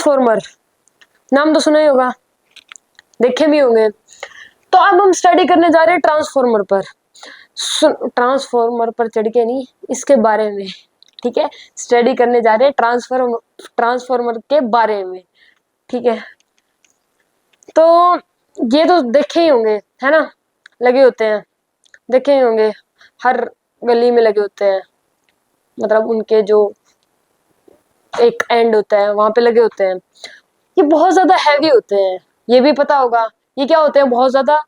Transformer नाम तो सुना ही होगा, देखे भी होंगे। तो अब हम स्टडी करने जा रहे हैं ट्रांसफॉर्मर पर। ट्रांसफॉर्मर पर चढ़ के नहीं, इसके बारे में, ठीक है। स्टडी करने जा रहे हैं ट्रांसफॉर्मर के बारे में, ठीक है। तो ये तो देखे ही होंगे, है ना, लगे होते हैं, देखे ही होंगे, हर गली में लगे होते हैं, मतलब उनके जो एक एंड होता है वहां पे लगे होते हैं। ये बहुत ज्यादा हैवी होते हैं, ये भी पता होगा, ये क्या होते हैं, बहुत ज्यादा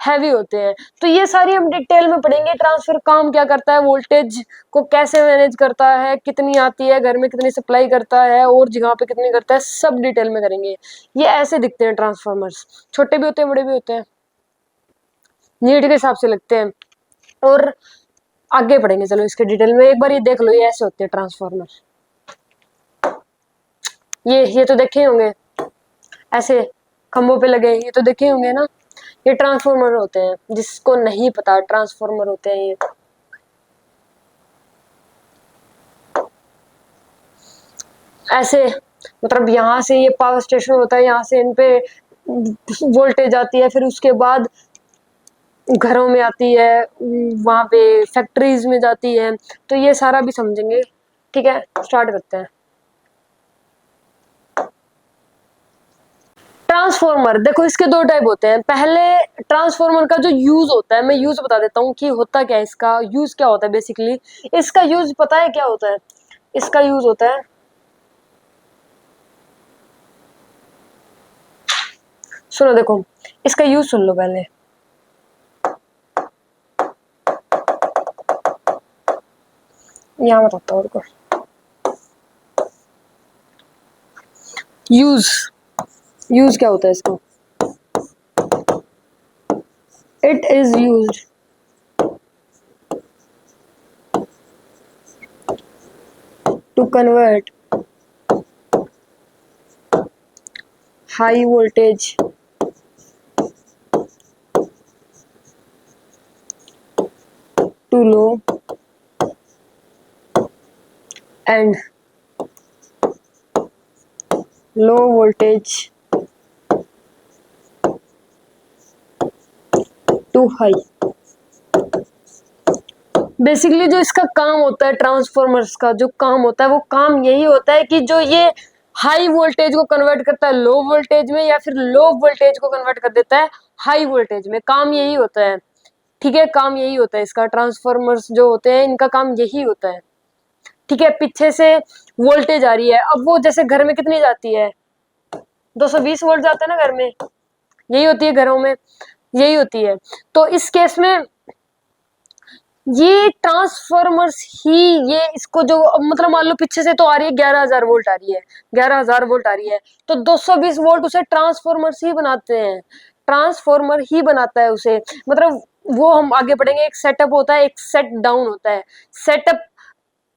हैवी होते हैं। तो ये सारी हम डिटेल में पढ़ेंगे। ट्रांसफर काम क्या करता है, वोल्टेज को कैसे मैनेज करता है, कितनी आती है, घर में कितनी सप्लाई करता है, और जगह पे कितनी करता है, सब डिटेल में करेंगे। ये ऐसे दिखते हैं ट्रांसफॉर्मर्स, छोटे भी होते हैं, बड़े भी होते हैं, नीड के हिसाब से लगते हैं। और आगे पढ़ेंगे, चलो इसके डिटेल में। एक बार ये देख लो, ये ऐसे होते हैं ट्रांसफॉर्मर। ये तो देखे होंगे, ऐसे खंभों पे लगे, ये तो देखे होंगे ना। ये ट्रांसफॉर्मर होते हैं, जिसको नहीं पता ट्रांसफॉर्मर होते हैं ये। ऐसे मतलब यहाँ से ये पावर स्टेशन होता है, यहाँ से इन पे वोल्टेज आती है, फिर उसके बाद घरों में आती है, वहां पे फैक्ट्रीज में जाती है। तो ये सारा भी समझेंगे, ठीक है। स्टार्ट करते हैं। ट्रांसफॉर्मर देखो, इसके दो टाइप होते हैं। पहले ट्रांसफॉर्मर का जो यूज होता है, मैं यूज बता देता हूँ कि होता क्या है, इसका यूज क्या होता है। बेसिकली इसका यूज पता है क्या होता है, इसका यूज होता है, सुनो देखो, इसका यूज सुन लो पहले। यहाँ बताता हूँ रुको। यूज क्या होता है इसका, it is used to convert high voltage to low and low voltage to high। Basically जो इसका काम होता है, ट्रांसफॉर्मर्स का जो काम होता है, वो काम यही होता है कि जो ये हाई वोल्टेज को कन्वर्ट करता है लो वोल्टेज में, या फिर लो वोल्टेज को कन्वर्ट कर देता है हाई वोल्टेज में। काम यही होता है, ठीक है, काम यही होता है इसका। ट्रांसफॉर्मर्स जो होते हैं, इनका काम यही होता है, ठीक है। पीछे से वोल्टेज आ रही है, अब वो जैसे घर में कितनी जाती है, 220 वोल्ट जाता है ना घर में, यही होती है घरों में, यही होती है। तो इस केस में ये ट्रांसफॉर्मर्स ही, ये इसको जो मतलब मान लो पीछे से तो आ रही है 11,000 वोल्ट आ रही है, 11,000 वोल्ट आ रही है, तो 220 वोल्ट उसे ट्रांसफॉर्मर्स ही बनाते हैं, ट्रांसफॉर्मर ही बनाता है उसे। मतलब वो हम आगे पढ़ेंगे। एक सेटअप होता है, एक सेट डाउन होता है। सेटअप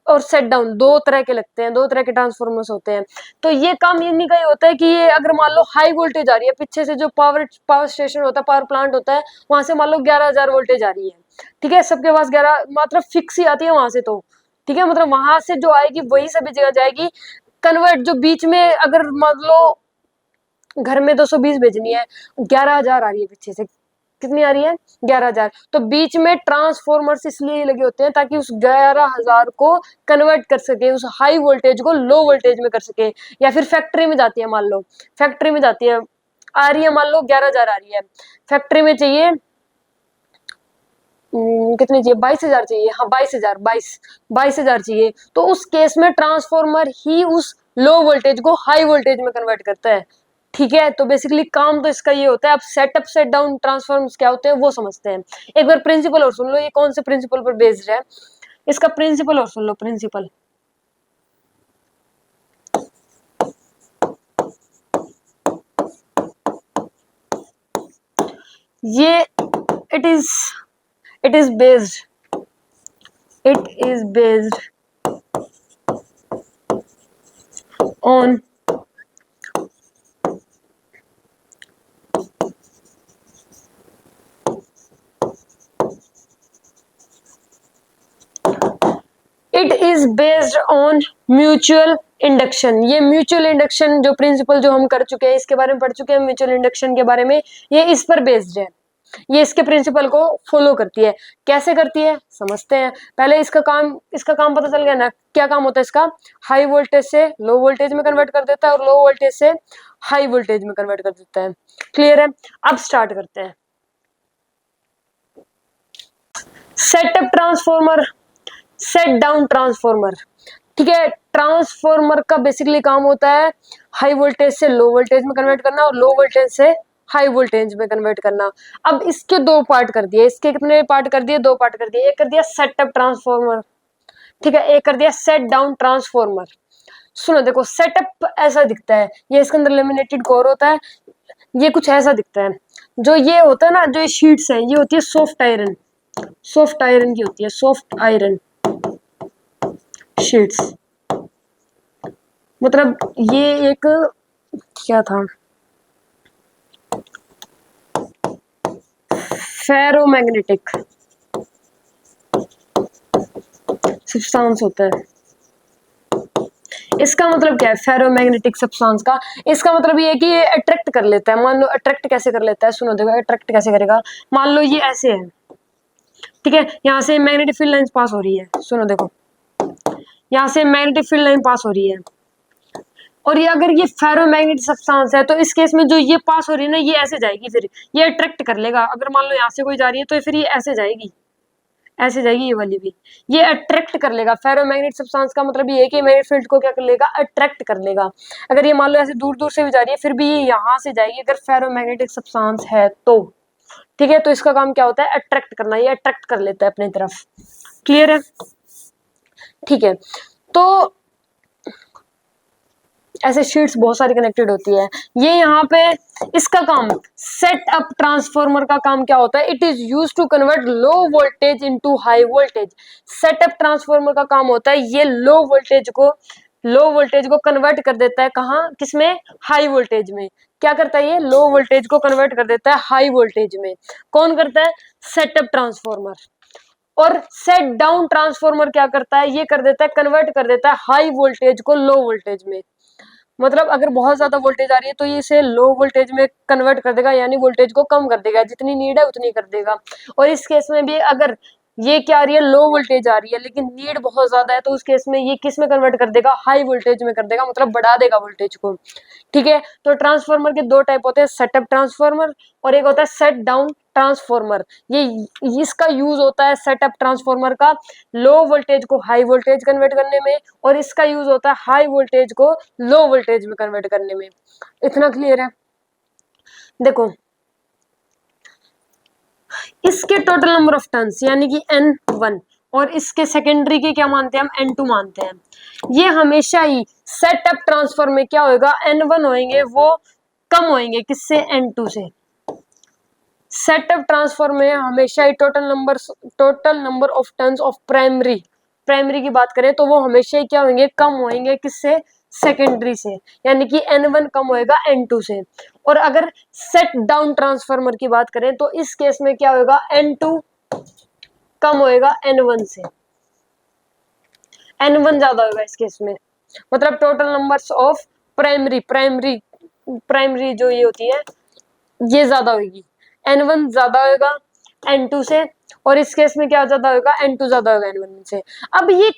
और सेट डाउन दो तरह के लगते हैं, दो तरह के ट्रांसफॉर्मर्स होते हैं। तो ये काम इन्हीं का ही होता है कि ये अगर मान लो हाई वोल्टेज आ रही है, पीछे से जो पावर स्टेशन होता है, पावर प्लांट होता है, वहां से मान लो 11,000 वोल्टेज आ रही है, ठीक है। सबके पास 11 मतलब फिक्स ही आती है वहां से, तो ठीक है, मतलब वहां से जो आएगी वही सभी जगह जाएगी। कन्वर्ट जो बीच में अगर मान लो घर में 220 भेजनी है, 11,000 आ रही है पीछे से, कितनी आ रही है, 11,000। तो बीच में ट्रांसफॉर्मर्स इसलिए लगे होते हैं ताकि उस 11,000 को कन्वर्ट कर सके, उस हाई वोल्टेज को लो वोल्टेज में कर सके। या फिर फैक्ट्री में जाती है, मान लो फैक्ट्री में जाती है, आ रही है, मान लो 11,000 आ रही है, फैक्ट्री में चाहिए कितनी चाहिए, 22,000 चाहिए, हाँ 22,000 चाहिए। तो उस केस में ट्रांसफॉर्मर ही उस लो वोल्टेज को हाई वोल्टेज में कन्वर्ट करता है, ठीक है। तो बेसिकली काम तो इसका ये होता है। अब सेटअप सेट डाउन ट्रांसफॉर्मर्स क्या होते हैं वो समझते हैं। एक बार प्रिंसिपल और सुन लो, ये कौन से प्रिंसिपल पर बेस्ड है, इसका प्रिंसिपल और सुन लो। प्रिंसिपल ये it is based on it is based on mutual induction, ये म्यूचुअल इंडक्शन जो प्रिंसिपल जो हम कर चुके हैं, इसके बारे में पढ़ चुके हैं म्यूचुअल इंडक्शन के बारे में, ये इस पर बेस्ड है, ये इसके प्रिंसिपल को फॉलो करती है। कैसे करती है समझते हैं। पहले इसका काम पता चल गया ना, क्या काम होता है इसका, हाई वोल्टेज से लो वोल्टेज में कन्वर्ट कर देता है और लो वोल्टेज से हाई वोल्टेज में कन्वर्ट कर देता है। क्लियर है। अब स्टार्ट करते हैं। Setup transformer, set down transformer, ठीक है। ट्रांसफॉर्मर का बेसिकली काम होता है हाई वोल्टेज से लो वोल्टेज में कन्वर्ट करना और लो वोल्टेज से हाई वोल्टेज में कन्वर्ट करना। अब इसके दो पार्ट कर दिए, इसके कितने पार्ट कर दिए, दो पार्ट कर दिए। एक कर दिया सेटअप ट्रांसफॉर्मर, ठीक है, एक कर दिया सेट डाउन ट्रांसफॉर्मर। सुनो देखो, सेटअप ऐसा दिखता है, ये इसके अंदर लेमिनेटेड कोर होता है, ये कुछ ऐसा दिखता है। जो ये होता है ना, जो ये शीट्स हैं, ये होती है सॉफ्ट आयरन, सॉफ्ट आयरन की होती है, सॉफ्ट आयरन शीट्स। मतलब ये एक क्या था, फेरोमैग्नेटिक सब्सटेंस होता है। इसका मतलब क्या है फेरोमैग्नेटिक सब्सटेंस का, इसका मतलब ये है कि ये अट्रैक्ट कर लेता है। मान लो अट्रैक्ट कैसे कर लेता है, सुनो देखो अट्रैक्ट कैसे करेगा। मान लो ये ऐसे है, ठीक है, यहाँ से मैग्नेटिक फील्ड लाइन पास हो रही है, सुनो देखो, यहाँ से मैग्नेटिक फील्ड लाइन पास हो रही है, और ये अगर ये फेरोमैग्नेटिक सब्सटेंस है तो इस केस में जो ये पास हो रही है ना, ये ऐसे जाएगी, फिर ये अट्रैक्ट कर लेगा। अगर मान लो यहाँ से कोई जा रही है तो फिर ये ऐसे जाएगी, ऐसे जाएगी, ये वाली भी, ये अट्रैक्ट कर लेगा। फेरोमैग्नेटिक सब्सटेंस का मतलब ये है कि मैग्नेटिक फील्ड को क्या कर लेगा, अट्रैक्ट कर लेगा। अगर ये मान लो ऐसे दूर दूर से भी जा रही है फिर भी ये यहाँ से जाएगी, अगर फेरोमैग्नेटिक सब्सटेंस है तो, ठीक है। तो इसका काम क्या होता है, अट्रैक्ट करना, ये अट्रैक्ट कर लेता है अपनी तरफ। क्लियर है, ठीक है। तो ऐसे शीट्स बहुत सारी कनेक्टेड होती है। ये यहाँ पे इसका काम, सेट अप ट्रांसफॉर्मर का काम क्या होता है, it is use to convert low voltage into high voltage. Setup transformer का काम होता है ये लो वोल्टेज को कन्वर्ट कर देता है, कहाँ, किसमें, हाई वोल्टेज में। क्या करता है ये, लो वोल्टेज को कन्वर्ट कर देता है हाई वोल्टेज में। कौन करता है, सेटअप ट्रांसफॉर्मर। और सेट डाउन ट्रांसफॉर्मर क्या करता है, ये कर देता है, कन्वर्ट कर देता है हाई वोल्टेज को लो वोल्टेज में। मतलब अगर बहुत ज्यादा वोल्टेज आ रही है तो ये इसे लो वोल्टेज में कन्वर्ट कर देगा, यानी वोल्टेज को कम कर देगा, जितनी नीड है उतनी कर देगा। और इस केस में भी अगर ये क्या आ रही है, लो वोल्टेज आ रही है लेकिन नीड बहुत ज्यादा है, तो उस केस में ये किस में कन्वर्ट कर देगा, हाई वोल्टेज में कर देगा, मतलब बढ़ा देगा वोल्टेज को। ठीक है। तो ट्रांसफार्मर के दो टाइप होते हैं, सेटअप ट्रांसफार्मर और एक होता है सेट डाउन ट्रांसफार्मर। ये इसका यूज होता है सेटअप ट्रांसफार्मर का लो वोल्टेज को हाई वोल्टेज कन्वर्ट करने में, और इसका यूज होता है हाई वोल्टेज को लो वोल्टेज में कन्वर्ट करने में। इतना क्लियर है। देखो इसके टोटल नंबर ऑफ टर्न्स यानी कि N1 और इसके सेकेंडरी के क्या मानते हैं हम, N2 मानते हैं। ये हमेशा ही सेटअप ट्रांसफर में क्या होगा, N1 होंगे वो कम होंगे किससे, N2 से। सेटअप ट्रांसफर में हमेशा ही total number of turns of primary की बात करें तो वो हमेशा ही क्या होंगे, कम होंगे किससे, सेकेंडरी से, यानी कि N1 कम होएगा N2 से। और अगर सेट डाउन ट्रांसफार्मर की बात करें तो इस केस में क्या होगा, N2 कम होएगा N1 से, N1 ज्यादा होगा इस केस में। मतलब टोटल नंबर्स ऑफ प्राइमरी जो ये होती है ये ज्यादा होगी, N1 ज्यादा होगा N2 से, और इस केस में क्या ज्यादा होगा, N2 ज्यादा होगा N1 से। अब ये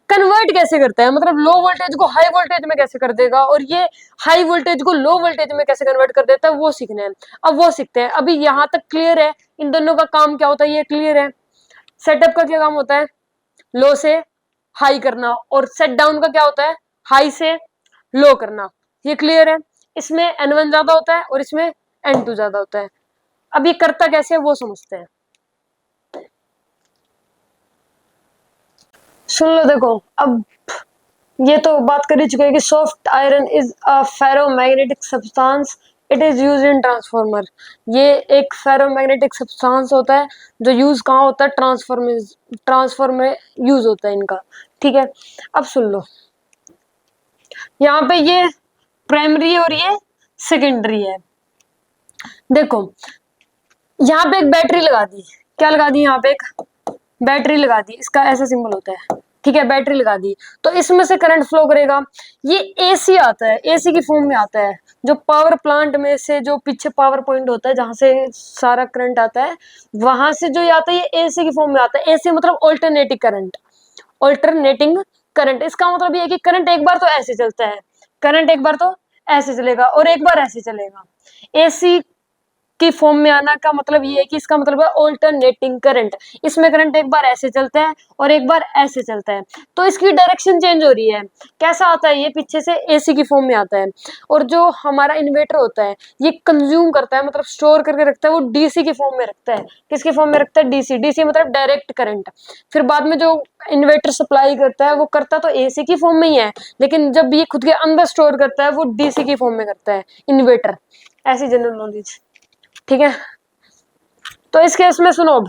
कन्वर्ट कैसे करता है, मतलब लो वोल्टेज को हाई वोल्टेज में कैसे कर देगा और ये हाई वोल्टेज को लो वोल्टेज में कैसे कन्वर्ट कर देता है, वो सीखना है। अब वो सीखते हैं। अभी यहाँ तक क्लियर है, इन दोनों का काम क्या होता है ये क्लियर है। सेटअप का क्या काम होता है, लो से हाई करना, और सेट डाउन का क्या होता है, हाई से लो करना। ये क्लियर है। इसमें N1 ज्यादा होता है और इसमें N2 ज्यादा होता है। अब ये करता कैसे है वो समझते हैं। सुन लो देखो, अब ये तो बात कर ही चुके हैं कि soft iron is a ferromagnetic substance, it is use in transformer. ये एक फेरोमैग्नेटिक सब्सटेंस होता है जो यूज कहाँ होता है, ट्रांसफार्मर में यूज होता है इनका। ठीक है। अब सुन लो, यहाँ पे ये प्राइमरी और ये सेकेंडरी है। देखो यहाँ पे एक बैटरी लगा दी, क्या लगा दी, यहाँ पे एक बैटरी लगा दी, इसका ऐसा सिंबल होता है, ठीक है, बैटरी लगा दी तो इसमें से करंट फ्लो करेगा। ये एसी आता है, एसी की फॉर्म में आता है। जो पावर प्लांट में से जो पीछे पावर पॉइंट होता है जहां से सारा करंट आता है, वहां से जो आता है ये एसी की फॉर्म में आता है। एसी मतलब ऑल्टरनेटिंग करंट, ऑल्टरनेटिंग करंट। इसका मतलब ये है कि करंट एक बार तो ऐसे चलता है, करंट एक बार तो ऐसे चलेगा और एक बार ऐसे चलेगा। एसी की फॉर्म में आना का मतलब ये है कि इसका मतलब है ऑल्टरनेटिंग करंट। इसमें करंट एक बार ऐसे चलता है और एक बार ऐसे चलता है, तो इसकी डायरेक्शन चेंज हो रही है। कैसा आता है ये, पीछे से एसी की फॉर्म में आता है। और जो हमारा इन्वर्टर होता है ये कंज्यूम करता है, मतलब स्टोर करके रखता है, वो डीसी की फॉर्म में रखता है। किसकी फॉर्म में रखता है, डीसी। डीसी मतलब डायरेक्ट करंट। फिर बाद में जो इन्वर्टर सप्लाई करता है वो करता तो एसी की फॉर्म में ही है, लेकिन जब ये खुद के अंदर स्टोर करता है वो डीसी की फॉर्म में करता है इन्वर्टर। ऐसी जनरल नॉलेज, ठीक है। तो इस केस में सुनो, अब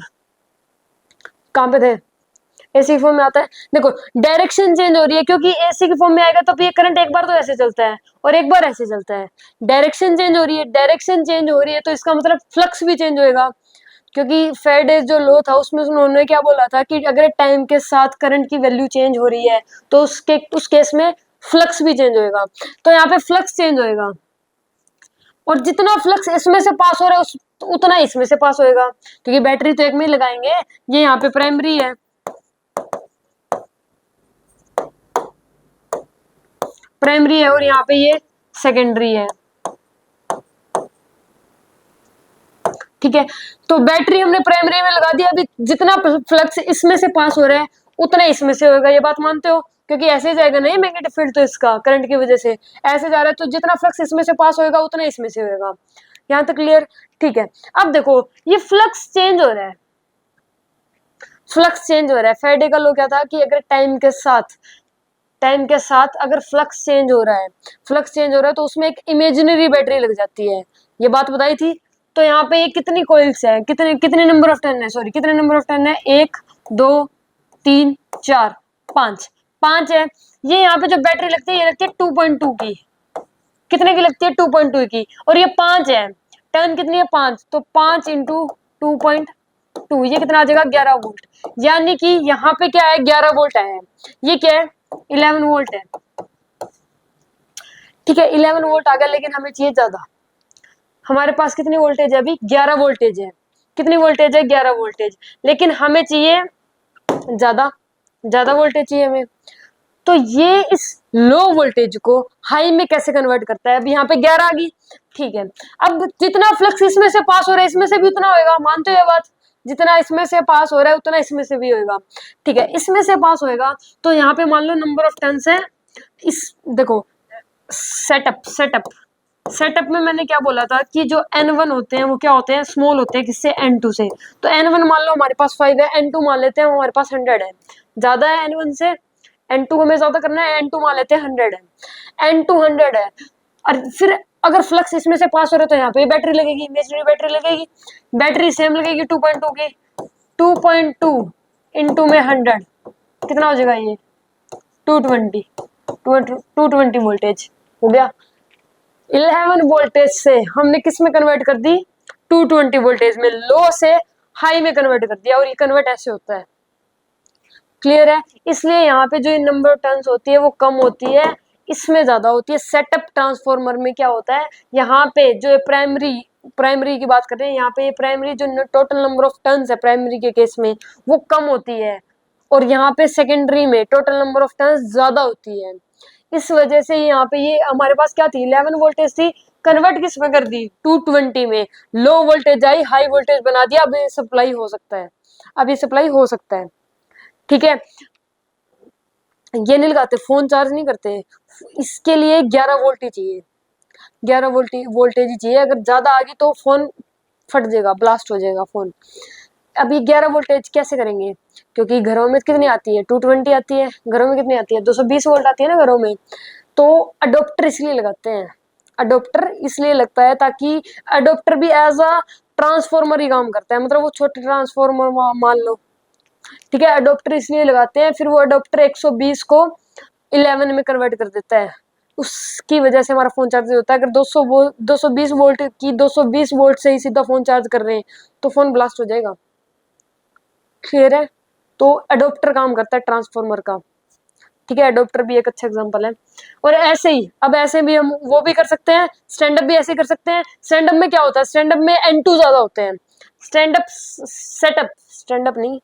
कहां पे थे, एसी की फॉर्म में आता है। देखो डायरेक्शन चेंज हो रही है, क्योंकि एसी की फॉर्म में आएगा तो ये करंट एक बार तो ऐसे चलता है और एक बार ऐसे चलता है। डायरेक्शन चेंज हो रही है, डायरेक्शन चेंज हो रही है तो इसका मतलब फ्लक्स भी चेंज होएगा। क्योंकि फेराडे जो लॉ था उसमें उन्होंने क्या बोला था कि अगर टाइम के साथ करंट की वैल्यू चेंज हो रही है तो उस केस में फ्लक्स भी चेंज होएगा। तो यहाँ पे फ्लक्स चेंज होएगा, और जितना फ्लक्स इसमें से पास हो रहा है उतना इसमें से पास होएगा। क्योंकि बैटरी तो एक में ही लगाएंगे, ये यहाँ पे प्राइमरी है, प्राइमरी है और यहाँ पे ये सेकेंडरी है, ठीक है। तो बैटरी हमने प्राइमरी में लगा दिया, अभी जितना फ्लक्स इसमें से पास हो रहा है उतना इसमें से होगा, ये बात मानते हो। क्योंकि ऐसे जाएगा नहीं मैग्नेटिक फील्ड, तो इसका करंट की वजह से ऐसे जा रहा है, तो जितना फ्लक्स इसमें से पास होएगा उतना इसमें से होएगा। यहाँ तक क्लियर, ठीक है। अब देखो ये फ्लक्स चेंज हो रहा है, फ्लक्स चेंज हो रहा है। फेराडे का लॉ क्या था कि अगर टाइम के साथ अगर फ्लक्स चेंज हो रहा है, फ्लक्स चेंज हो रहा है तो उसमें एक इमेजिनरी बैटरी लग जाती है, ये बात बताई थी। तो यहाँ पे ये कितनी कॉइल्स है, कितने कितने नंबर ऑफ टर्न है, सॉरी कितने नंबर ऑफ टर्न है, 1 2 3 4 5, 5 है। ये यहाँ पे जो बैटरी लगती है ये लगती है 2.2 की, कितने की लगती है, 2.2 की, और ये 5 है। टर्न कितनी है, 5, तो 5 इंटू 2.2, ये कितना आ जाएगा, 11 वोल्ट। यानी कि यहाँ पे क्या है, 11 वोल्ट है। ये क्या है, 11 वोल्ट है, ठीक है। 11 वोल्ट आ गया, लेकिन हमें चाहिए ज्यादा। हमारे पास कितनी वोल्टेज है, अभी 11 वोल्टेज है। कितनी वोल्टेज है, 11 वोल्टेज, लेकिन हमें चाहिए ज्यादा, ज्यादा वोल्टेज चाहिए हमें। तो ये इस लो वोल्टेज को हाई में कैसे कन्वर्ट करता है, अब यहाँ पे 11 आ गई, ठीक है। अब जितना फ्लक्स इसमें से पास हो रहा है इसमें से भी उतना होएगा, मानते हो ये बात, जितना इसमें से पास हो रहा है उतना इसमें से भी होएगा, ठीक है। इसमें से पास होएगा तो यहाँ पे मान लो नंबर ऑफ टर्न्स है। इस देखो सेटअप सेटअप सेटअप में मैंने क्या बोला था कि जो N1 होते हैं वो क्या होते हैं, स्मॉल होते हैं, किससे, N2 से। तो N1 मान लो हमारे पास 5 है, N2 मान लेते हैं हमारे पास 100 है, ज्यादा है N1 से, N2 हमें ज्यादा करना है, N2 मान लेते हैं 100 है, N2 100 है। और फिर अगर फ्लक्स इसमें से पास हो रहा है तो यहाँ पे बैटरी लगेगी, इमेजिनरी बैटरी लगेगी, बैटरी सेम लगेगी 2.2 की, 2.2 इंटू में 100 कितना हो जाएगा, ये 220, 220 वोल्टेज हो गया। 11 वोल्टेज से हमने किस में कन्वर्ट कर दी, 220 वोल्टेज में, लो से हाई में कन्वर्ट कर दिया, और ये कन्वर्ट ऐसे होता है, क्लियर है। इसलिए यहाँ पे जो नंबर ऑफ टर्न्स होती है वो कम होती है, इसमें ज्यादा होती है। सेटअप ट्रांसफॉर्मर में क्या होता है, यहाँ पे जो प्राइमरी की बात कर रहे हैं, यहाँ पे प्राइमरी जो टोटल नंबर ऑफ टर्न्स है प्राइमरी के केस में वो कम होती है, और यहाँ पे सेकेंडरी में टोटल नंबर ऑफ टर्न्स ज्यादा होती है। इस वजह से यहाँ पे ये हमारे पास क्या थी, 11 वोल्टेज थी, कन्वर्ट किस में कर दी, 220 में। Low voltage I, high voltage बना दिया, अब ये सप्लाई हो सकता है, अब ये सप्लाई हो सकता है, ठीक है। ये नहीं लगाते, फोन चार्ज नहीं करते, इसके लिए 11 वोल्ट ही चाहिए, 11 वोल्टेज ही चाहिए। अगर ज्यादा आ गई तो फोन फट जाएगा, ब्लास्ट हो जाएगा फोन। अब ये 11 वोल्टेज कैसे करेंगे, क्योंकि घरों में कितनी आती है, 220 आती है, घरों में कितनी आती है, 220 वोल्ट आती है ना घरों में। तो अडोप्टर इसलिए लगाते हैं, अडोप्टर इसलिए लगता है ताकि अडोप्टर भी एज अ ट्रांसफॉर्मर ही काम करता है, मतलब वो छोटे ट्रांसफॉर्मर मान लो, ठीक है। अडोप्टर इसलिए लगाते हैं, फिर वो अडोप्टर 120 को 11 में कन्वर्ट कर देता है, उसकी वजह से हमारा फोन चार्ज होता है। अगर 220 वोल्ट की 220 वोल्ट से ही सीधा फोन चार्ज कर रहे हैं तो फोन ब्लास्ट हो जाएगा, क्लियर है। तो अडोप्टर काम करता है ट्रांसफॉर्मर का, ठीक है, अडोप्टर भी एक अच्छा एग्जांपल है। और ऐसे ही अब ऐसे भी हम वो भी कर सकते हैं, स्टैंड अप भी ऐसे ही कर सकते हैं। स्टैंड अप में क्या होता है, स्टैंड अप में N2 ज्यादा होते हैं। Stand up setup, stand up नहीं,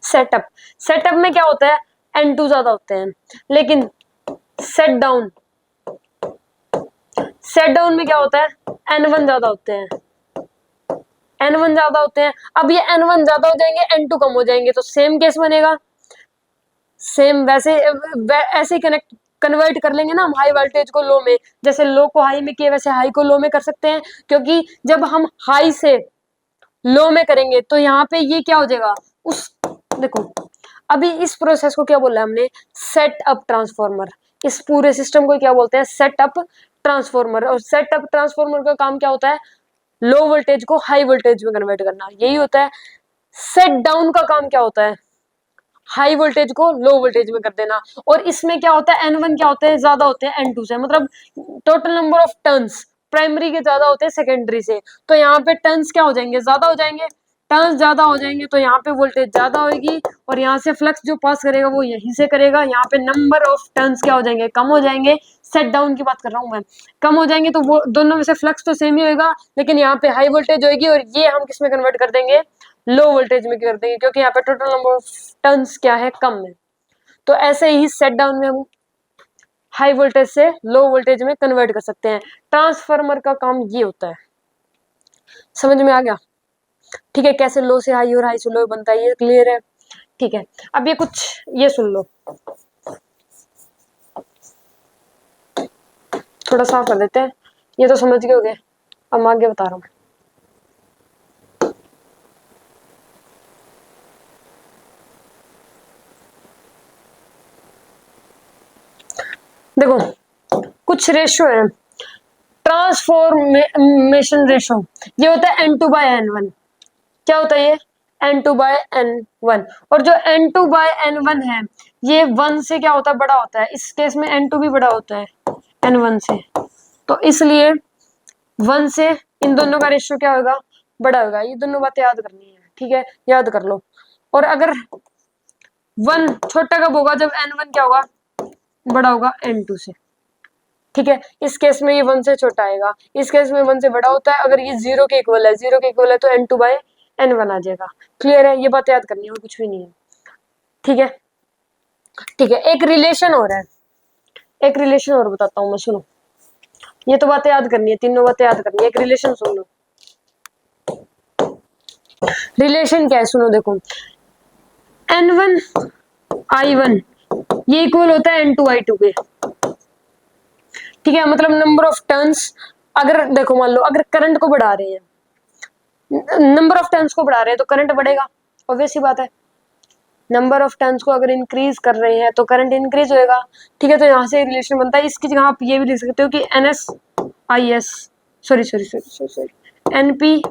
सेटअप, सेटअप में क्या होता है, N2 ज्यादा होते हैं। लेकिन सेट डाउन, सेट डाउन में क्या होता है, N1 ज्यादा होते हैं, N1 ज्यादा होते हैं। अब ये N1 ज्यादा हो जाएंगे, N2 कम हो जाएंगे, तो सेम केस बनेगा। सेम वैसे ऐसे ही कनेक्ट कन्वर्ट कर लेंगे ना हम हाई वोल्टेज को लो में, जैसे लो को हाई में किए वैसे हाई को लो में कर सकते हैं। क्योंकि जब हम हाई से लो में करेंगे तो यहाँ पे ये क्या हो जाएगा, उस देखो अभी इस प्रोसेस को क्या बोला हमने, सेट अप ट्रांसफॉर्मर। इस पूरे सिस्टम को क्या बोलते हैं, सेट अप ट्रांसफॉर्मर। और सेट अप ट्रांसफॉर्मर का काम क्या होता है, लो वोल्टेज को हाई वोल्टेज में कन्वर्ट करना, यही होता है। सेट डाउन का काम क्या होता है, हाई वोल्टेज को लो वोल्टेज में कर देना। और इसमें क्या होता है, N1 क्या होते हैं, ज्यादा होते हैं N2 से, मतलब total number of turns primary के ज्यादा होते हैं सेकेंडरी से। तो यहाँ पे टर्न्स क्या हो जाएंगे, ज्यादा हो जाएंगे। टर्न्स ज्यादा हो जाएंगे तो यहाँ पे वोल्टेज ज्यादा होगी, और यहाँ से फ्लक्स जो पास करेगा वो यहीं से करेगा। यहाँ पे नंबर ऑफ टर्न्स क्या हो जाएंगे, कम हो जाएंगे। सेट डाउन की बात कर रहा हूँ मैं, कम हो जाएंगे तो वो दोनों में से फ्लक्स तो सेम ही होगा, लेकिन यहाँ पे हाई वोल्टेज होगी, और ये हम किस में कन्वर्ट कर देंगे, लो वोल्टेज में कर देंगे, क्योंकि यहाँ पे टोटल नंबर ऑफ टर्न्स क्या है, कम है। तो ऐसे ही सेट डाउन में हम हाई वोल्टेज से लो वोल्टेज में कन्वर्ट कर सकते हैं। ट्रांसफार्मर का काम ये होता है, समझ में आ गया, ठीक है। कैसे लो से हाई और हाई से लो बनता है, ये क्लियर है, ठीक है। अब ये कुछ ये सुन लो, थोड़ा साफ कर देते हैं, ये तो समझ गए होगे, अब मैं आगे बता रहा हूँ। देखो कुछ रेशियो है, ट्रांसफॉर्मेशन रेशियो, ये होता है N2/N1। क्या होता है ये, N2/N1। और जो N2/N1 है ये 1 से क्या होता है, बड़ा होता है। इस केस में N2 भी बड़ा होता है N1 से, तो इसलिए 1 से इन दोनों का रेशियो क्या होगा, बड़ा होगा। ये दोनों बातें याद करनी है, ठीक है, याद कर लो। और अगर 1 छोटा कब होगा, जब N1 क्या होगा, बड़ा होगा N2 से, ठीक है। इस केस में ये 1 से छोटा आएगा, इस केस में 1 से बड़ा होता है। अगर ये 0 के इक्वल है, 0 के इक्वल है तो N2/N1 आ जाएगा। क्लियर है, ये बात याद करनी है और कुछ भी नहीं है, ठीक है, ठीक है। एक रिलेशन और है, एक रिलेशन और बताता हूँ मैं, सुनो। ये तो बातें याद करनी है, तीनों बातें याद करनी है। एक रिलेशन सुन लो, रिलेशन क्या है, सुनो देखो। N1I1 ये इक्वल होता है N2I2 के, ठीक है। मतलब नंबर ऑफ टर्न्स, अगर देखो मान लो अगर करंट को बढ़ा रहे हैं, नंबर ऑफ टर्न्स को बढ़ा रहे हैं तो करंट बढ़ेगा, ऑब्वियस सी बात है। नंबर ऑफ टर्न्स को अगर इंक्रीज कर रहे हैं तो करंट इंक्रीज होएगा, ठीक है। तो यहाँ से रिलेशन बनता है। इसकी जगह आप ये भी लिख सकते हो कि NSIS, sorry sorry sorry sorry sorry NP,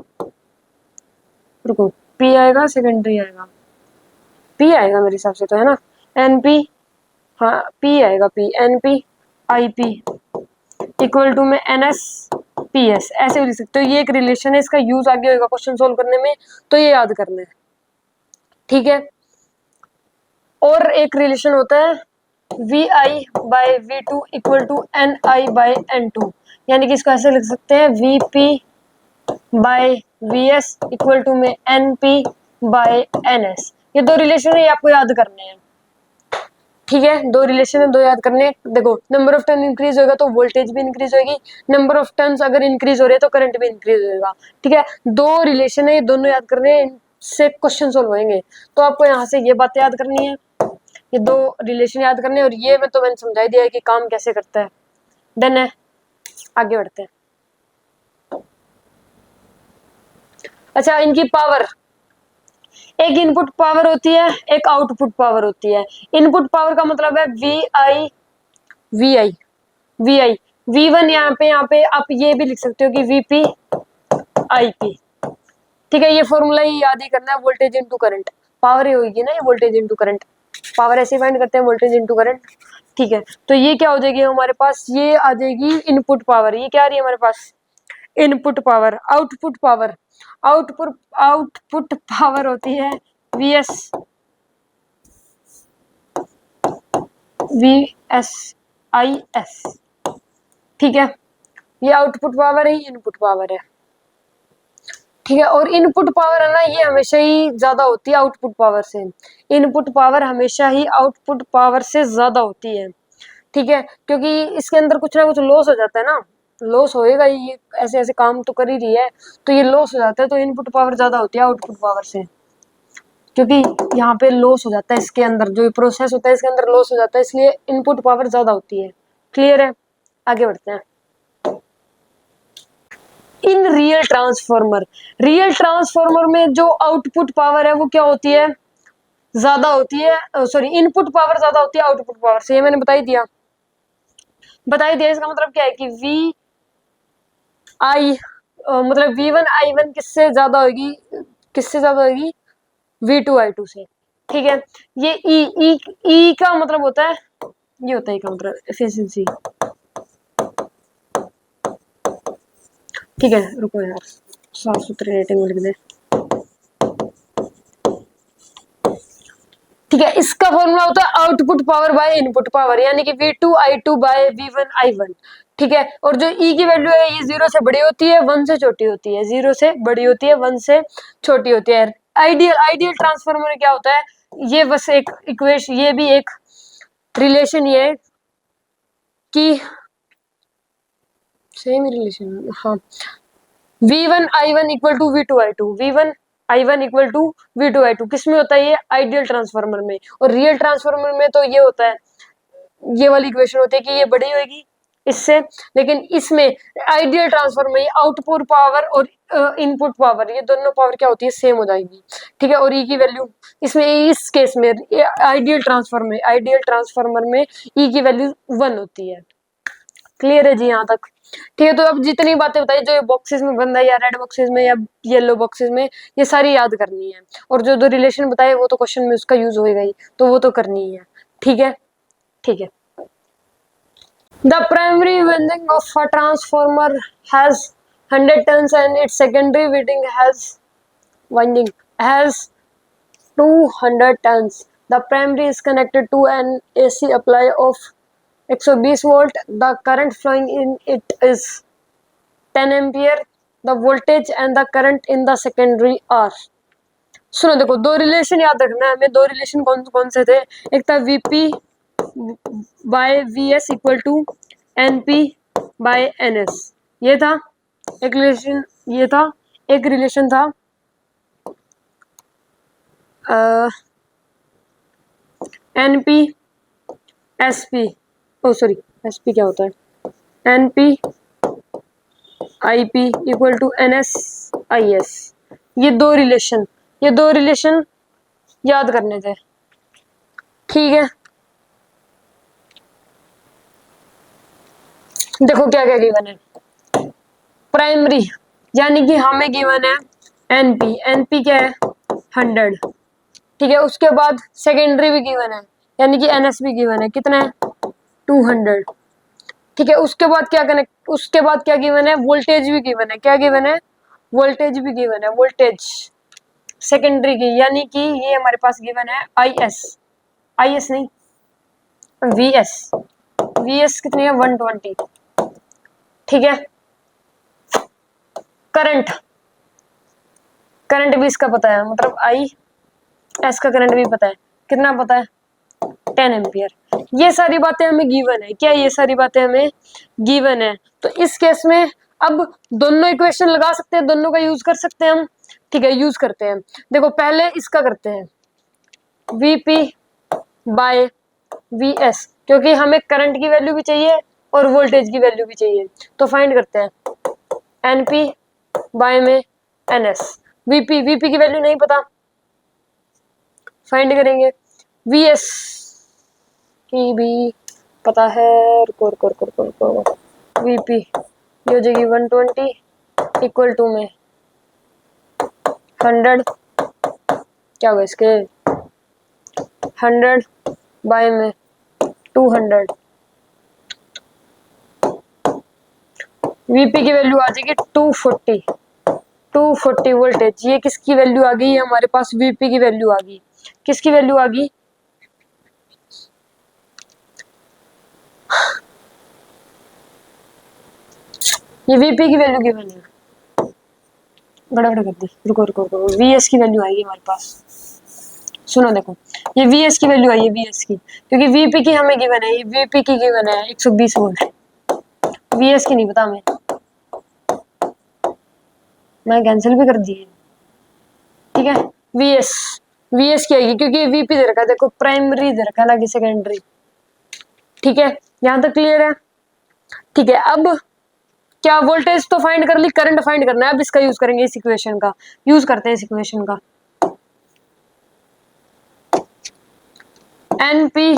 रुको, P आएगा, सेकेंडरी आएगा, P आएगा मेरे हिसाब से तो, है ना, NP, हाँ P आएगा, P NPIP इक्वल टू में NSPS, ऐसे भी लिख सकते हो। ये एक रिलेशन है, इसका यूज आगे होगा क्वेश्चन सोल्व करने में, तो ये याद करना है, ठीक है। और एक रिलेशन होता है VI/V2 इक्वल टू NI/N2, यानी कि इसको ऐसे लिख सकते हैं VP/VS इक्वल टू में NP/NS। ये दो रिलेशन है, ये आपको याद करने हैं, ठीक है। दो रिलेशन है, दो याद करने हैं। देखो नंबर ऑफ टर्न इंक्रीज होगा तो वोल्टेज भी इंक्रीज होगी, नंबर ऑफ टर्न्स अगर इंक्रीज हो रहे हैं तो करंट भी इंक्रीज होगा, ठीक है। दो रिलेशन है, ये दोनों याद करने हैं, इनसे क्वेश्चन सोल्व होंगे। तो आपको यहाँ से ये बातें याद करनी है, ये दो रिलेशन याद करने, और ये मैंने समझा दिया है कि काम कैसे करता है। डन है, आगे बढ़ते हैं। अच्छा, इनकी पावर, एक इनपुट पावर होती है, एक आउटपुट पावर होती है। इनपुट पावर का मतलब है VI V1, यहाँ पे आप ये भी लिख सकते हो कि VP/IP, ठीक है। ये फॉर्मूला ही याद ही करना है, वोल्टेज इंटू करंट, पावर ही होगी ना, ये वोल्टेज इंटू करंट, पावर ऐसे फाइंड करते हैं, वोल्टेज इंटू करंट, ठीक है। तो ये क्या हो जाएगी हमारे पास, ये आ जाएगी इनपुट पावर। ये क्या आ रही है हमारे पास, input power. Output power, output power होती है वी एस आई एस, ठीक है। ये आउटपुट पावर है, ये इनपुट पावर है, ठीक है। और इनपुट पावर है ना, ये हमेशा ही ज्यादा होती है आउटपुट पावर से। इनपुट पावर हमेशा ही आउटपुट पावर से ज्यादा होती है, ठीक है, क्योंकि इसके अंदर कुछ ना कुछ लॉस हो जाता है ना, लॉस होएगा, ये ऐसे ऐसे काम तो कर ही रही है, तो ये लॉस हो जाता है, तो इनपुट पावर ज्यादा होती है आउटपुट पावर से, क्योंकि यहाँ पे लॉस हो जाता है, इसके अंदर जो प्रोसेस होता है इसके अंदर लॉस हो जाता है, इसलिए इनपुट पावर ज्यादा होती है। क्लियर है, आगे बढ़ते हैं। इन रियल ट्रांसफॉर्मर में जो आउटपुट पावर है वो क्या होती है, ज्यादा होती है, सॉरी इनपुट पावर ज्यादा होती है आउटपुट पावर से, ये मैंने बता ही दिया। इसका मतलब क्या है कि वी आई मतलब V1 I1 किससे ज्यादा होगी, V2 I2 से, ठीक है। ये ई का मतलब होता है, ये होता है का मतलब एफिशिएंसी, ठीक है। रुको यार, साफ सुथरी रेटिंग लिख दे, ठीक है। इसका फॉर्मूला होता है output power by input power, यानी कि V2 I2 bye V1 I1, ठीक है। और जो ई की वैल्यू है ये 0 से बड़ी होती है, 1 से छोटी होती है, 0 से बड़ी होती है, 1 से छोटी होती है। आइडियल ट्रांसफार्मर क्या होता है, ये बस एक इक्वेशन, ये भी एक रिलेशन ये है कि सेम रिलेशन, हाँ, V1 I1 equal to V2 I2, V1 I1 equal to V2 I2 किस में होता है, ये आइडियल ट्रांसफार्मर में। और रियल ट्रांसफार्मर में तो ये होता है, ये वाली इक्वेशन होती है कि ये बड़ी होगी इससे, लेकिन इसमें आइडियल ट्रांसफार्मर में आउटपुट पावर और इनपुट पावर, ये दोनों पावर क्या होती है, सेम हो जाएगी, ठीक है। और ई की वैल्यू इसमें, इस केस में आइडियल ट्रांसफार्मर में ई की वैल्यू 1 होती है। क्लियर है जी यहाँ तक, ठीक है। तो अब जितनी बातें बताई जो बॉक्सेस में बंद है, या रेड बॉक्सेस में या येलो बॉक्सेस में, ये सारी याद करनी है। और जो जो रिलेशन बताए वो तो क्वेश्चन में उसका यूज होएगा ही, तो वो तो करनी ही है, ठीक है, ठीक है। The primary winding of a transformer has 100 turns and it's secondary winding has 200 turns. The primary is connected to an AC apply of 120 volt. The current flowing in it is 10 ampere. The voltage and the current in the secondary are. सुनो देखो, दो relation याद रखना है हमें। दो relation कौन कौन से थे, एक था VP by VS equal to NP by NS, ये था एक रिलेशन, ये था एक रिलेशन था NP SP, oh sorry SP क्या होता है, NP IP equal to NS IS, ये दो रिलेशन याद करने थे, ठीक है। देखो क्या क्या गिवन है, प्राइमरी यानी कि हमें गिवन है NP क्या है 100, ठीक है। उसके बाद सेकेंडरी भी गिवन है, यानी कि NS भी गिवन है, कितना है 200, ठीक है। उसके बाद क्या गिवन है, वोल्टेज भी गिवन है, क्या गिवन है, वोल्टेज भी गिवन है, वोल्टेज सेकेंडरी की, यानी कि ये हमारे पास गिवन है IS नहीं VS कितनी है 120, ठीक है। करंट भी इसका पता है, मतलब IS का करंट भी पता है, कितना पता है 10 एम्पियर। ये सारी बातें हमें गिवन है, क्या ये सारी बातें हमें गिवन है। तो इस केस में अब दोनों इक्वेशन लगा सकते हैं, दोनों का यूज कर सकते हैं हम, ठीक है, यूज करते हैं। देखो पहले इसका करते हैं VP बाय VS, क्योंकि हमें करंट की वैल्यू भी चाहिए और वोल्टेज की वैल्यू भी चाहिए, तो फाइंड करते हैं NP बाय में NS। VP की वैल्यू नहीं पता, फाइंड करेंगे। VS की भी पता है, VP ये हो जाएगी 120 इक्वल टू में 100, क्या होगा इसके 100 बाय में 200, VP की वैल्यू आ जाएगी 240 240 वोल्टेज, ये किसकी वैल्यू आ गई? हमारे पास वीपी की वैल्यू आ गई। किसकी वैल्यू आ गई? ये वीपी की वैल्यू गिवन है, बड़ा कर दी। रुको रुको रुको, वीएस की वैल्यू आएगी हमारे पास। सुनो देखो, ये वीएस की वैल्यू आई है, वीएस की, क्योंकि वीपी की हमें गिवन है, ये वीपी की गिवन है 120 वोल्ट, वीएस की नहीं पता हमें, मैं कैंसिल भी कर दिए। ठीक है, वीएस, वीएस की आएगी क्योंकि वीपी दे रखा है, देखो प्राइमरी दे रखा है ना कि सेकेंडरी। ठीक है, यहां तक क्लियर है? ठीक है, अब क्या वोल्टेज तो फाइंड कर ली, करंट फाइंड करना है। अब इसका यूज करेंगे, इस इक्वेशन का यूज करते हैं, इस इक्वेशन का। एनपी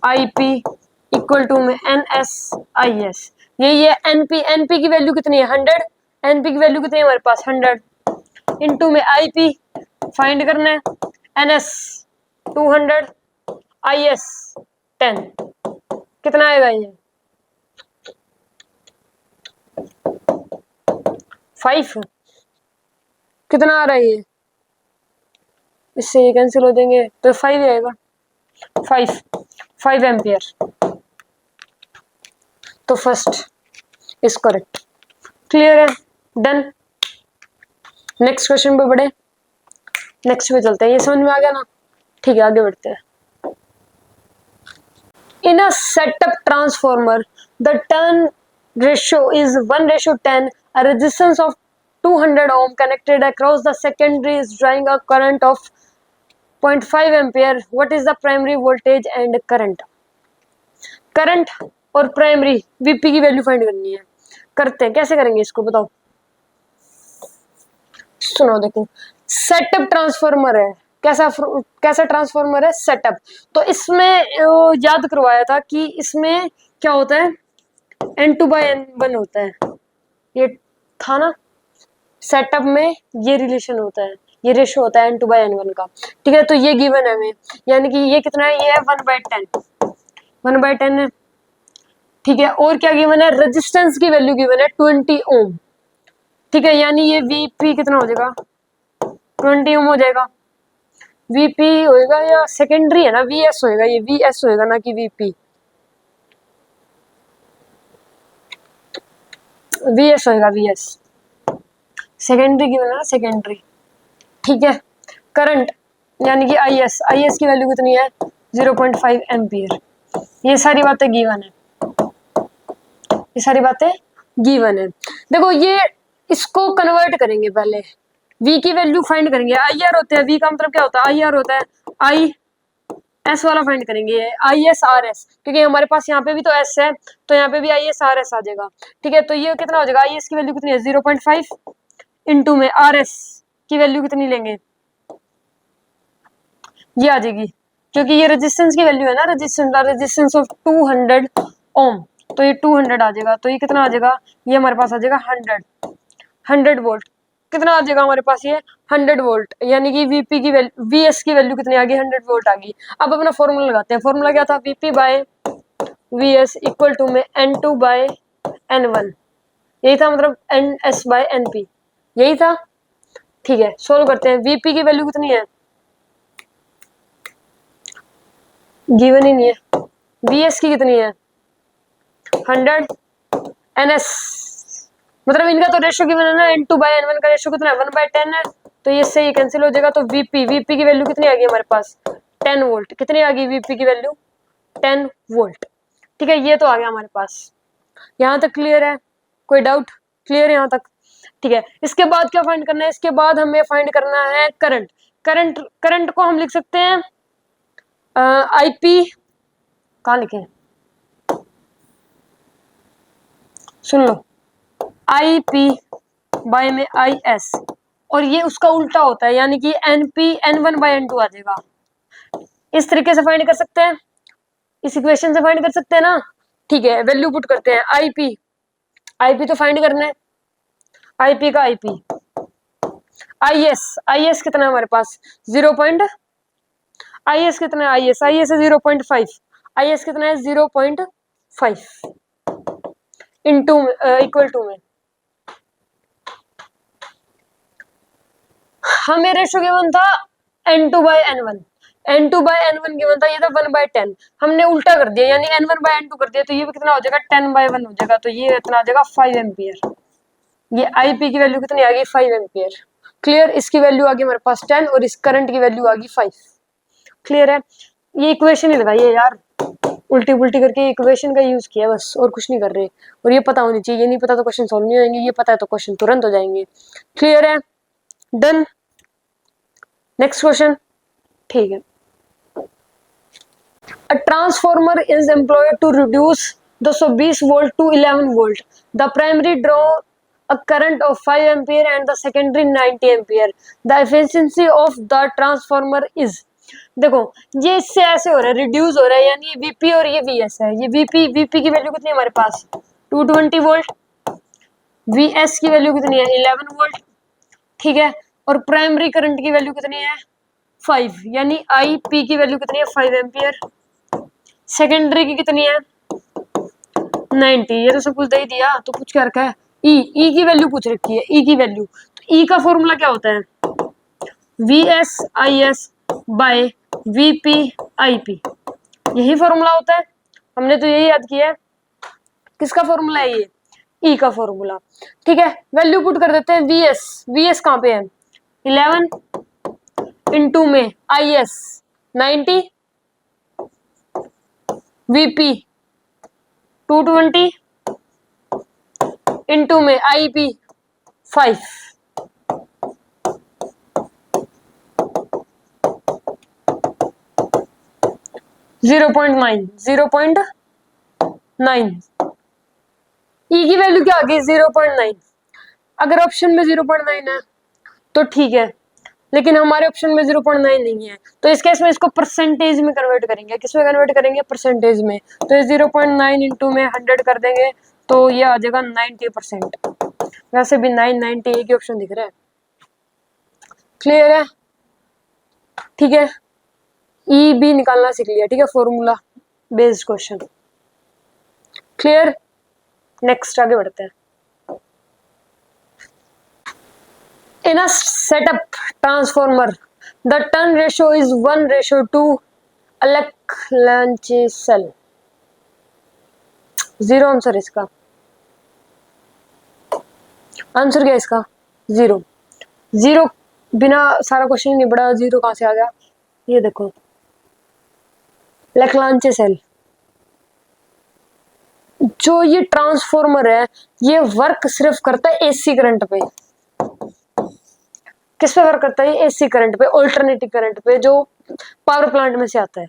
आईपी इक्वल टू में NS/IS, यही है एनपी। एनपी की वैल्यू कितनी है? 100। एनपी की वैल्यू कितनी है हमारे पास? 100 इंटू में आईपी फाइंड करना है, NS 200, IS 10, कितना आएगा ये? 5। कितना आ रहा है ये? इससे ये कैंसिल हो देंगे तो 5 आएगा, 5 एम्पियर। तो फर्स्ट इज करेक्ट। क्लियर है? डन। नेक्स्ट क्वेश्चन पे बढ़े, नेक्स्ट पे चलते हैं। ये समझ में आ गया ना? ठीक है, आगे बढ़ते हैं। In a step up transformer the turn ratio is 1:10, a resistance of 200 ohm connected across the secondary is drawing a current of 0.5 ampere. What is the primary voltage and current? Current और प्राइमरी वीपी की value find करनी है। करते हैं, कैसे करेंगे इसको बताओ? सुनो देखो, सेटअप ट्रांसफार्मर है, कैसा ट्रांसफार्मर है? सेटअप। तो इसमें याद करवाया था कि इसमें क्या होता है? N2/N1 होता है, ये था ना? सेटअप में ये रिलेशन होता है, ये रेशो होता है N2/N1 का। ठीक है, तो ये गिवन है हमें, यानी कि ये कितना है? ये है 1/10, 1/10 है। ठीक है, और क्या गिवन है? रेजिस्टेंस की वैल्यू गिवन है 20 ओम। ठीक है, यानी ये वीपी कितना हो जाएगा? 20 ओम हो जाएगा। वीपी होएगा या सेकेंडरी है ना, वीएस होएगा, ये वीएस होएगा ना कि वीपी, वीएस होएगा, वीएस सेकेंडरी की बना, सेकेंडरी। ठीक है, करंट यानी कि आईएस, आईएस की वैल्यू कितनी है? 0.5 एम्पियर। ये सारी बातें गिवन है, ये सारी बातें गिवन है। देखो, ये इसको कन्वर्ट करेंगे, पहले V की वैल्यू फाइंड करेंगे। आई आर होता है, V का मतलब क्या होता है? आई आर होता है, आई एस वाला फाइंड करेंगे, आई एस आर एस, क्योंकि हमारे पास यहाँ पे भी तो एस है, तो यहाँ पे भी आई एस आर एस आ जाएगा। ठीक है, तो ये कितना हो जाएगा? आई एस की वैल्यू कितनी है? 0.5 इंटू में आर एस की वैल्यू कितनी लेंगे? ये आ जाएगी, क्योंकि ये रेजिस्टेंस की वैल्यू है ना, रेजिस्टेंस ऑफ 200 ओम, तो ये 200 आ जाएगा। तो ये कितना आ जाएगा? ये हमारे पास आ जाएगा 100 वोल्ट। कितना आ जाएगा हमारे पास? ये 100 वोल्ट, यानी कि वीपी की वैल्यू, वीएस की वैल्यू कितनी आ गई? 100 वोल्ट आ गई। अब अपना फॉर्मूला लगाते हैं। फॉर्मूला क्या था? VP by VS equal to में N2/N1, यही था, मतलब NS/NP, यही था। ठीक है, सोल्व करते हैं। वीपी की वैल्यू कितनी है? गिवन ही नहीं है। वीएस की कितनी है? 100, NS मतलब इनका तो रेशियो गिवन है ना, N2/N1 का रेशियो कितना है? 1/10 है, तो ये से ये कैंसिल हो जाएगा। तो वीपी की वैल्यू कितनी आ गई हमारे पास? 10 वोल्ट। कितनी आ गई वीपी की वैल्यू? 10 वोल्ट। ठीक है, ये तो आ गया हमारे पास। यहाँ तक क्लियर है? कोई डाउट? क्लियर है यहाँ तक? ठीक है, इसके बाद क्या फाइंड करना है? इसके बाद हमें फाइंड करना है करंट। करंट को हम लिख सकते हैं आईपी, कहाँ लिखे? सुन लो, आईपी बाय में आई एस, और ये उसका उल्टा होता है, यानी कि एनपी N1/N2 आ जाएगा। इस तरीके से फाइंड कर सकते हैं, इस इक्वेशन से फाइंड कर सकते हैं ना। ठीक है, वैल्यू पुट करते हैं। आईपी, आईपी तो फाइंड करना है, आईपी का आईपी। आईएस, आईएस कितना है हमारे पास? 0. आईएस कितना है? आईएस है 0.5। आईएस कितना है? 0.5 इंटू इक्वल टू में हमें रेशो गिवन था N2/N1, N2/N1 गिवन था, ये था 1/10। हमने उल्टा कर दिया यानी N1/N2 कर दिया, तो ये भी कितना हो जाएगा 10/1 हो जाएगा, तो ये इतना हो जाएगा 5 एम्पियर। ये आईपी की वैल्यू कितनी आ गई 5 एम्पियर। क्लियर, इसकी वैल्यू आ गई हमारे पास 10 और इस करंट की वैल्यू आ गई 5। क्लियर है, ये इक्वेशन ही लगाइए यार, उल्टी पुल्टी करके इक्वेशन का यूज किया बस, और कुछ नहीं कर रहे। और ये पता होनी चाहिए, ये नहीं पता तो क्वेश्चन सॉल्व नहीं होंगे, ये पता है तो क्वेश्चन तुरंत हो जाएंगे। क्लियर है, डन। नेक्स्ट क्वेश्चन, ठीक है। A transformer is employed to reduce 220 volt to 11 volt. The primary draw a current of 5 ampere and the secondary 90 ampere. The efficiency of the transformer is, देखो ये इससे ऐसे हो रहा है, रिड्यूस हो रहा है, यानी ये वीपी और ये वीएस है। ये वीपी की वैल्यू कितनी है हमारे पास 220 वोल्ट, वीएस की वैल्यू कितनी है 11 वोल्ट, ठीक है। और प्राइमरी करंट की वैल्यू कितनी है 5, यानी आई पी की वैल्यू कितनी है 5 एम्पियर। सेकेंडरी की कितनी है 90, ये तो सब कुछ दे ही दिया, तो कुछ क्या रखा है ई की वैल्यू पूछ रखी है, ई की वैल्यू। तो ई का फॉर्मूला क्या होता है V S I S by V P I P, यही फॉर्मूला होता है, हमने तो यही याद किया है। किसका फॉर्मूला है ये ई का फॉर्मूला, ठीक है। वैल्यू पुट कर देते हैं वी एस कहाँ पे है 11 इंटू में आई एस 90, वीपी 220 इंटू में आईपी 5। जीरो पॉइंट नाइन ई की वैल्यू क्या आ गई 0.9। अगर ऑप्शन में 0.9 है तो ठीक है, लेकिन हमारे ऑप्शन में 0.9 नहीं है, तो इस केस में इसको परसेंटेज में कन्वर्ट करेंगे। किस में कन्वर्ट करेंगे परसेंटेज में, तो ये 0.9 इंटू में 100 कर देंगे, तो ये आ जाएगा 90%। वैसे भी 990 एक ही ऑप्शन दिख रहा है। क्लियर है, ठीक है। ई बी निकालना सीख लिया, ठीक है, formula based question. Clear, next आगे बढ़ते हैं। In a setup transformer, the turn ratio is 1:2 Alec-Lange cell. Zero answer इसका, आंसर क्या इसका जीरो। जीरो बिना सारा क्वेश्चन नहीं पढ़ा, जीरो कहां से आ गया, ये देखो लेक्लांचे सेल। जो ये ट्रांसफॉर्मर है ये वर्क सिर्फ करता है एसी करंट पे। किस पे वर्क करता है, एसी करंट पे, ऑल्टरनेटिव करंट पे, जो पावर प्लांट में से आता है,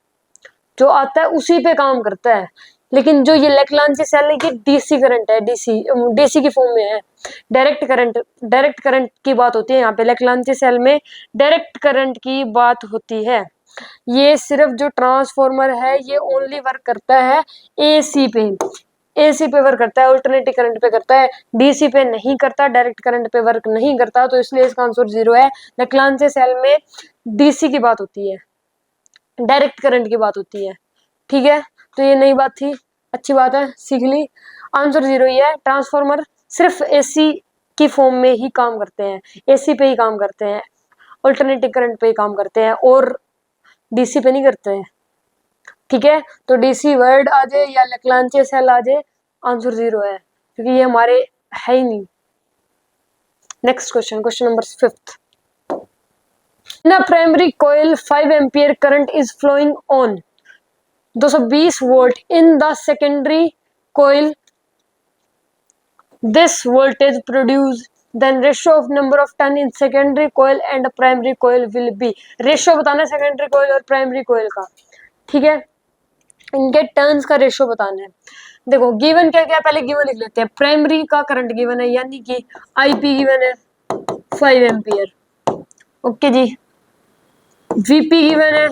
जो आता है उसी पे काम करता है। लेकिन जो ये लेक्लांचे सेल है ये डीसी करंट है, डीसी की फॉर्म में है। डायरेक्ट करंट की बात होती है यहाँ पे, लेक्लांचे सेल में डायरेक्ट करंट की बात होती है। ये सिर्फ जो ट्रांसफॉर्मर है ये ओनली वर्क करता है एसी पे, एसी पे वर्क करता है, अल्टरनेटिव करंट पे करता है, डीसी पे नहीं करता, डायरेक्ट करंट पे वर्क नहीं करता, तो इसलिए इसका आंसर जीरो है। लेक्लांचे सेल में डीसी की बात होती है, डायरेक्ट करंट की बात होती है, ठीक है। तो ये नई बात थी, अच्छी बात है, सीख ली। आंसर जीरो ही है। ट्रांसफॉर्मर सिर्फ एसी की फॉर्म में ही काम करते हैं, एसी पे ही काम करते हैं, अल्टरनेटिव करंट पे ही काम करते हैं, और डीसी पे नहीं करते हैं, ठीक है। तो डीसी वर्ड आ जाए या लेक्लांचे सेल आ जाए, आंसर जीरो है, क्योंकि ये हमारे है ही नहीं। Next question, question number 5th। In a primary coil 5 ampere current is flowing on 220 volt in the secondary coil. This voltage produced, then ratio of number of turn in secondary coil and primary coil will be। Ratio बताना है secondary कोयल और primary कोयल का, ठीक है। इनके turns का ratio बताना है। देखो गिवन क्या क्या, पहले गिवन लिख लेते हैं। प्राइमरी का करंट गिवन है, यानी कि आईपी गिवन है 5 एम्पियर, ओके जी। वीपी गिवन है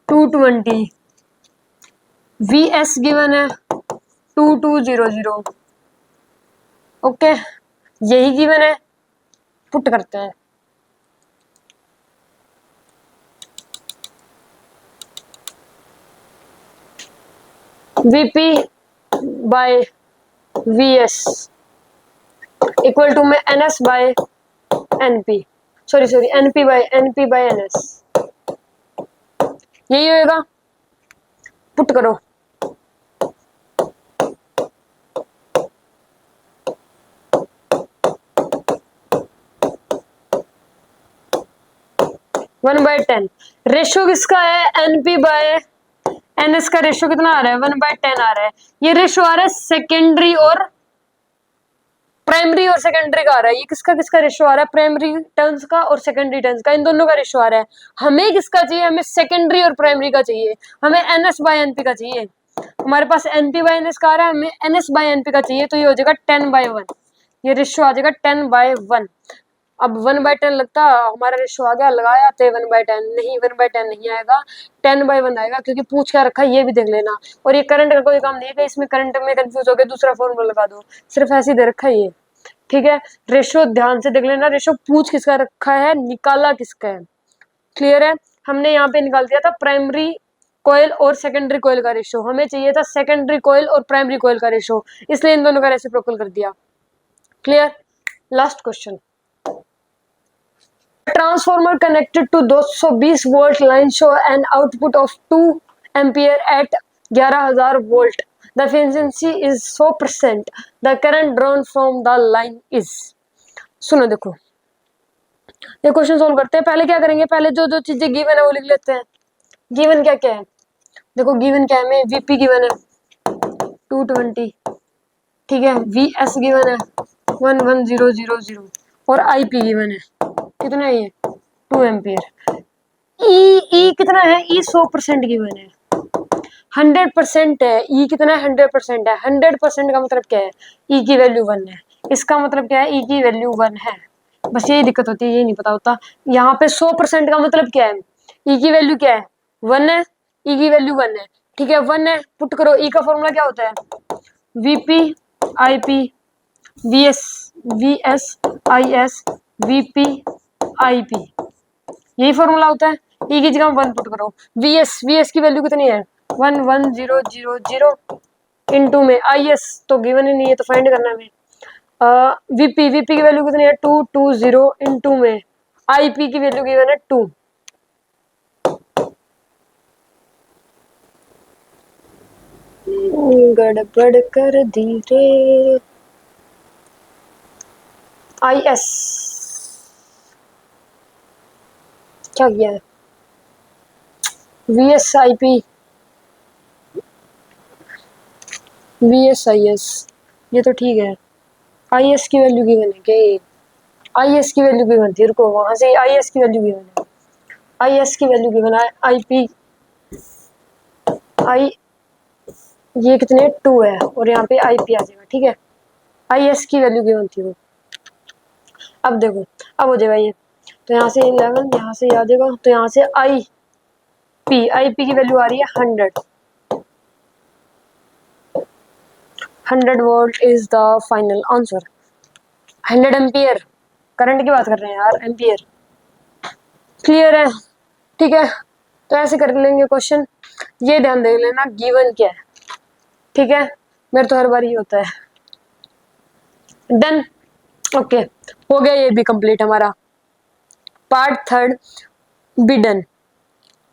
220, वीएस गिवन है 2200, ओके, यही गिवन है, पुट करते हैं। VP by VS equal to में NS by NP, sorry NP by NS, यही होएगा। पुट करो, वन बाय 10। रेशो किसका है, एनपी बाय एनएस का रेशो कितना आ रहा है, 1/10 आ रहा है। ये रेशो आ रहा है सेकेंडरी और प्राइमरी और सेकेंडरी का आ रहा है। ये किसका किसका रेशो आ रहा है, प्राइमरी टर्न्स का और सेकेंडरी टर्न्स का, इन दोनों का रेशो आ रहा है। हमें किसका चाहिए, हमें सेकेंडरी और प्राइमरी का चाहिए, हमें एनएस बाय एनपी का चाहिए। हमारे पास एनपी बाय एनएस का आ रहा है, हमें एनएस बाय एनपी का चाहिए, तो ये हो जाएगा 10/1। ये रेशो आ जाएगा 10/1। अब 1/10 लगता, हमारा रेशो आ गया, लगाया थे 1/10, नहीं 1/10 नहीं आएगा, 10/1 आएगा, क्योंकि पूछ क्या रखा है ये भी देख लेना। और ये करंट का कोई काम नहीं है कि इसमें करंट में कंफ्यूज हो गए दूसरा फॉर्मूला लगा दो, सिर्फ ऐसे ही दे रखा है ये, ठीक है। रेशो ध्यान से देख लेना, रेशो पूछ किसका रखा है, निकाला किसका है, क्लियर है। हमने यहाँ पे निकाल दिया था प्राइमरी कोयल और सेकेंडरी कोयल का रेशो, हमें चाहिए था सेकेंडरी कोयल और प्राइमरी कोयल का रेशो, इसलिए इन दोनों का रेसिप्रोकल कर दिया, clear. Last question, transformer connected to 220 volt line show an output of 2 ampere at 11,000 volt. The efficiency is so percent. The current drawn from the line is. सुनो देखो, ये क्वेश्चन सोल्व करते हैं। पहले क्या करेंगे, पहले जो जो चीजें गिवन है वो लिख लेते हैं। गिवन क्या क्या है, देखो गिवन क्या है, हमें वीपी गिवन है 220, ठीक है, वीएस गिवन है 11000 और आईपी गिवन है कितना है, ये 2 एम्पियर। ई कितना है, ई 100% गिवन है, 100% है। ई कितना है, 100% है। 100% का मतलब क्या है, ई की वैल्यू 1 है। इसका मतलब क्या है, ई की वैल्यू 1 है। बस यही दिक्कत होती है, यही नहीं पता होता। यहाँ पे 100% का मतलब क्या है, ई की वैल्यू क्या है, 1 है, ई की वैल्यू 1 है, ठीक है, 1 है। पुट करो, ई का फॉर्मूला क्या होता है, VP I P V S I S VP I P, यही फॉर्मूला होता है। ई की जगह 1 पुट करो, वी एस की वैल्यू कितनी है 11000 इंटू में आई एस तो गिवन ही नहीं है, तो फाइंड करना है हमें। वीपी की वैल्यू कितनी है 220 इंटू में आईपी की वैल्यू गिवन है 2। गड़बड़ कर दी रे, आई एस क्या किया है, V S I P V S I S, ये तो ठीक है। आई एस की वैल्यू गिवन है क्या, आई एस की वैल्यू गिवन थी, रुको वहां से आई एस की वैल्यू गिवन है, आई एस की वैल्यू गिवन है, आई पी आई ये कितने 2 है और यहाँ पे आई पी आ जाएगा, ठीक है। आई एस की वैल्यू गिवन थी वो। अब देखो, अब हो जाएगा ये, तो यहाँ से 11, यहाँ से आ जाएगा, तो यहाँ से आई पी की वैल्यू आ रही है 100 volt is the final answer. 100 ampere, current की बात कर रहे हैं यार, एम्पियर, क्लियर है, ठीक है। तो ऐसे कर लेंगे क्वेश्चन, ये ध्यान दे लेना गिवन क्या है, ठीक है। मेरे तो हर बार ही होता है। डन, ओके, हो गया ये भी कंप्लीट हमारा पार्ट 3 भी डन।